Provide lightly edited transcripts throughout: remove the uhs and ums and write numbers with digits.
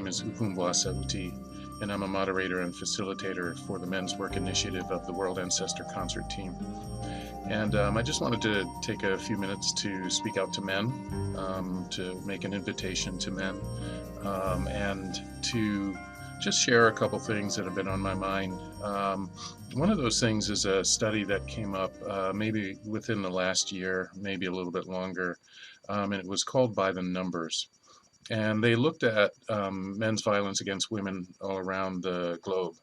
is Ukumbwa Sauti, and I'm a moderator and facilitator for the Men's Work Initiative of the World Ancestor Concert Team. And I just wanted to take a few minutes to speak out to men, to make an invitation to men, and to just share a couple things that have been on my mind. One of those things is a study that came up maybe within the last year, maybe a little bit longer, and it was called By the Numbers. And they looked at men's violence against women all around the globe.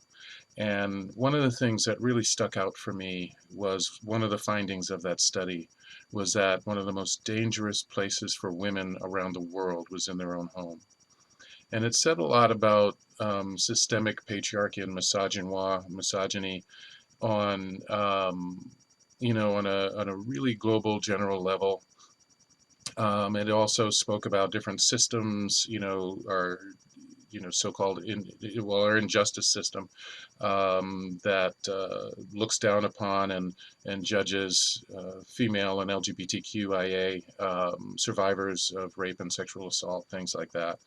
And one of the things that really stuck out for me was one of the findings of that study was that one of the most dangerous places for women around the world was in their own home. And it said a lot about systemic patriarchy and misogyny on, on a really global general level. It also spoke about different systems, our so-called our injustice system that looks down upon and judges female and LGBTQIA survivors of rape and sexual assault, things like that,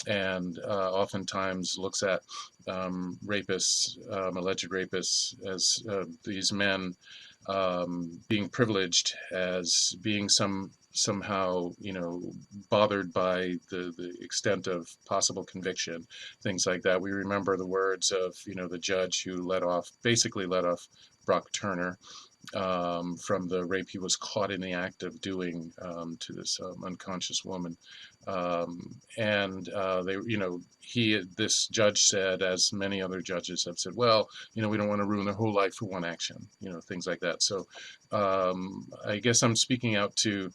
and oftentimes looks at rapists, alleged rapists, as these men being privileged, as being somehow bothered by the extent of possible conviction, things like that. We remember the words of the judge who basically let off Brock Turner from the rape he was caught in the act of doing to this unconscious woman. This judge said, as many other judges have said, well, we don't want to ruin their whole life for one action, things like that. So I guess I'm speaking out to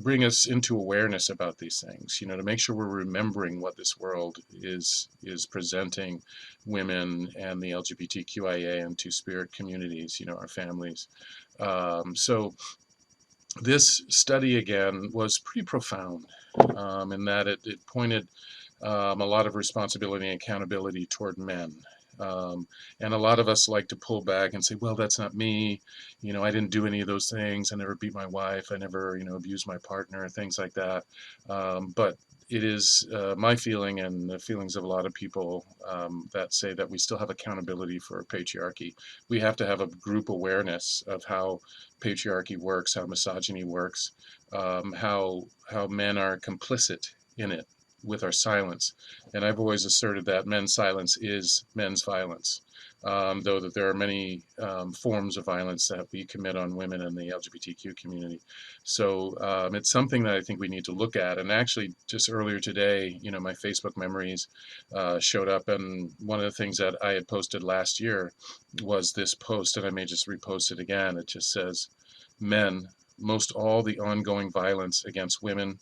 bring us into awareness about these things, to make sure we're remembering what this world is presenting women and the LGBTQIA and Two-Spirit communities, our families. So this study, again, was pretty profound in that it pointed a lot of responsibility and accountability toward men. And a lot of us like to pull back and say, well, that's not me. I didn't do any of those things. I never beat my wife. I never, abused my partner, things like that. But it is my feeling and the feelings of a lot of people that say that we still have accountability for patriarchy. We have to have a group awareness of how patriarchy works, how misogyny works, how men are complicit in it with our silence. And I've always asserted that men's silence is men's violence, though that there are many forms of violence that we commit on women in the LGBTQ community. So it's something that I think we need to look at. And actually, just earlier today, my Facebook memories showed up, and one of the things that I had posted last year was this post, and I may just repost it again. It just says, men, most all the ongoing violence against women,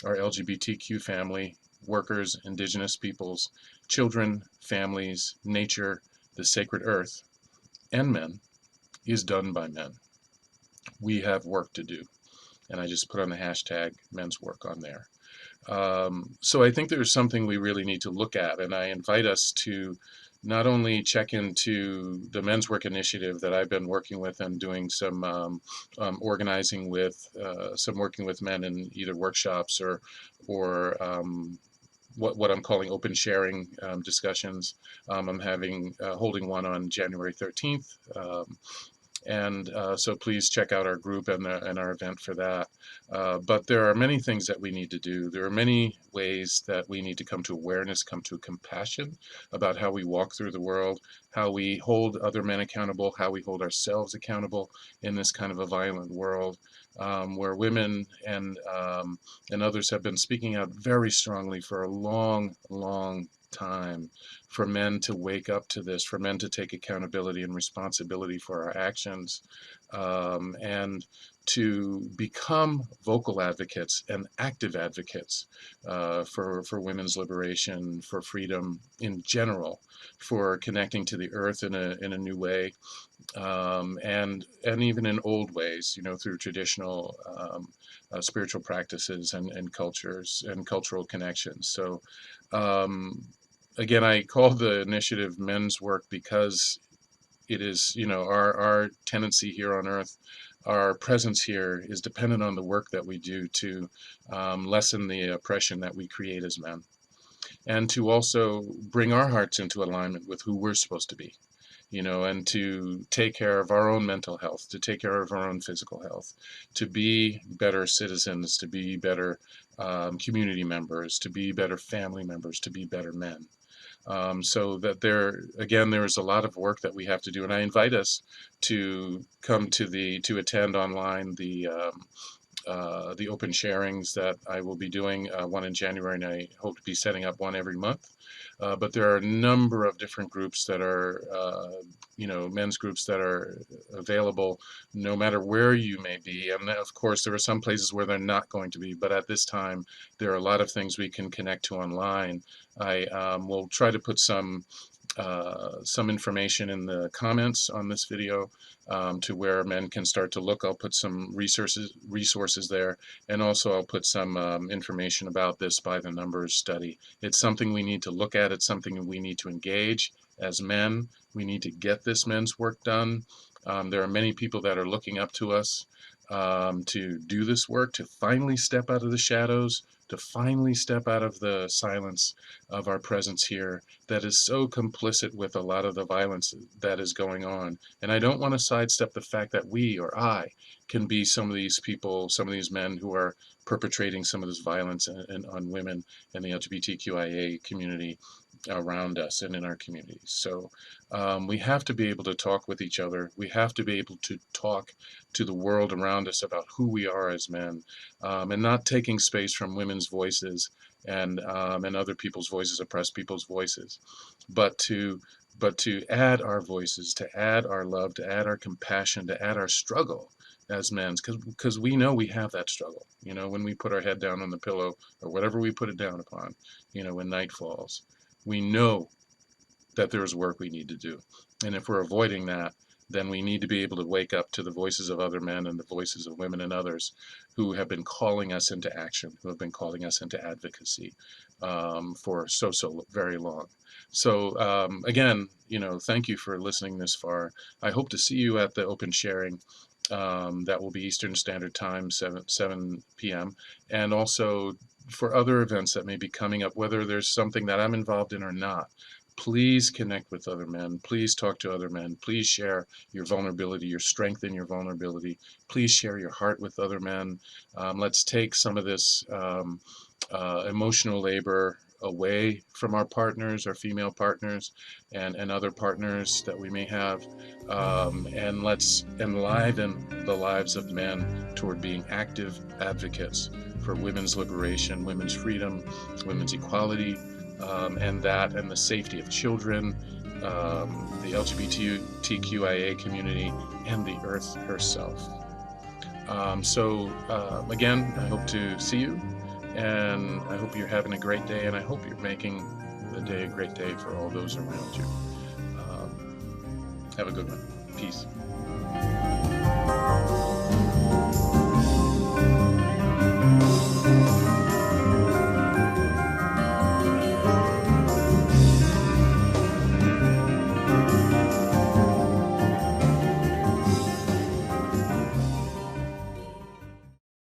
our LGBTQ family, workers, indigenous peoples, children, families, nature, the sacred earth, and men, is done by men. We have work to do. And I just put on the hashtag men's work on there. So I think there's something we really need to look at, and I invite us to not only check into the Men's Work Initiative that I've been working with and doing some organizing with, some working with men in either workshops or what I'm calling open sharing discussions. I'm holding one on January 13th. So please check out our group and our event for that. But there are many things that we need to do. There are many ways that we need to come to awareness, come to compassion about how we walk through the world, how we hold other men accountable, how we hold ourselves accountable in this kind of a violent world, where women and others have been speaking out very strongly for a long, long time, for men to wake up to this, for men to take accountability and responsibility for our actions, and to become vocal advocates and active advocates for women's liberation, for freedom in general, for connecting to the earth in a new way, and even in old ways, through traditional spiritual practices and cultures and cultural connections. So again, I call the initiative Men's Work because it is, our tendency here on Earth our presence here is dependent on the work that we do to lessen the oppression that we create as men, and to also bring our hearts into alignment with who we're supposed to be, and to take care of our own mental health, to take care of our own physical health, to be better citizens, to be better community members, to be better family members, to be better men. So that there is a lot of work that we have to do, and I invite us to come to attend online the open sharings that I will be doing, one in January, and I hope to be setting up one every month. But there are a number of different groups that are, men's groups that are available no matter where you may be. And of course, there are some places where they're not going to be, but at this time, there are a lot of things we can connect to online. I will try to put some information in the comments on this video to where men can start to look. I'll put some resources there, and also I'll put some information about this by the numbers study. It's something we need to look at. It's something we need to engage as men. We need to get this men's work done. There are many people that are looking up to us to do this work, to finally step out of the shadows, to finally step out of the silence of our presence here that is so complicit with a lot of the violence that is going on. And I don't want to sidestep the fact that we, or I, can be some of these people, some of these men who are perpetrating some of this violence on women and the LGBTQIA community around us and in our communities. So we have to be able to talk with each other. We have to be able to talk to the world around us about who we are as men, and not taking space from women's voices and other people's voices, oppressed people's voices, but to add our voices, to add our love, to add our compassion, to add our struggle as men, because we know we have that struggle. When we put our head down on the pillow, or whatever we put it down upon, when night falls, we know that there's work we need to do. And if we're avoiding that, then we need to be able to wake up to the voices of other men and the voices of women and others who have been calling us into action, who have been calling us into advocacy for so very long. So again, thank you for listening this far. I hope to see you at the open sharing. That will be Eastern Standard Time, 7 p.m. And also for other events that may be coming up, whether there's something that I'm involved in or not. Please connect with other men. Please talk to other men. Please share your vulnerability, your strength in your vulnerability. Please share your heart with other men. Let's take some of this emotional labor away from our partners, our female partners, and other partners that we may have, and let's enliven the lives of men toward being active advocates for women's liberation, women's freedom, women's equality, and the safety of children, the LGBTQIA community, and the earth herself. Again, I hope to see you, and I hope you're having a great day, and I hope you're making the day a great day for all those around you. Have a good one. Peace.